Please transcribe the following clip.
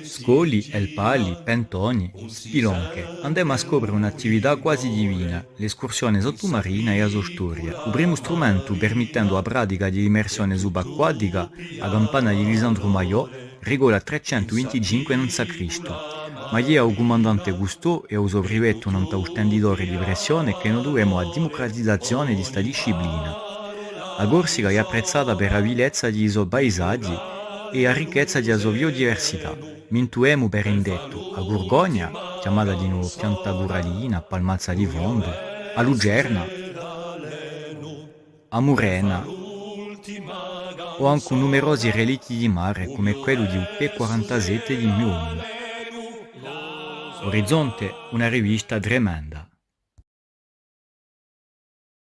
Scoli, elpali, pentoni, spilonche. Andiamo a scoprire un'attività quasi divina, l'escursione sottomarina e la sua storia. Il primo strumento permettendo la pratica di immersione subacquatica, la campana di Lisandro Maiò, regola 325 n.C. Ma gli è il comandante Gusteau e il suo privetto un stenditore di pressione che non dovremo a democratizzazione di questa disciplina. La Corsica è apprezzata per la bellezza dei suoi paesaggi e la ricchezza della sua biodiversità. Mintuemo per indetto a Gorgogna, chiamata di nuovo pianta corallina, palmazza di fondo, a Lugerna, a Murena o anche numerosi relitti di mare come quello di UP47 di Miumi. Orizzonte, una rivista tremenda.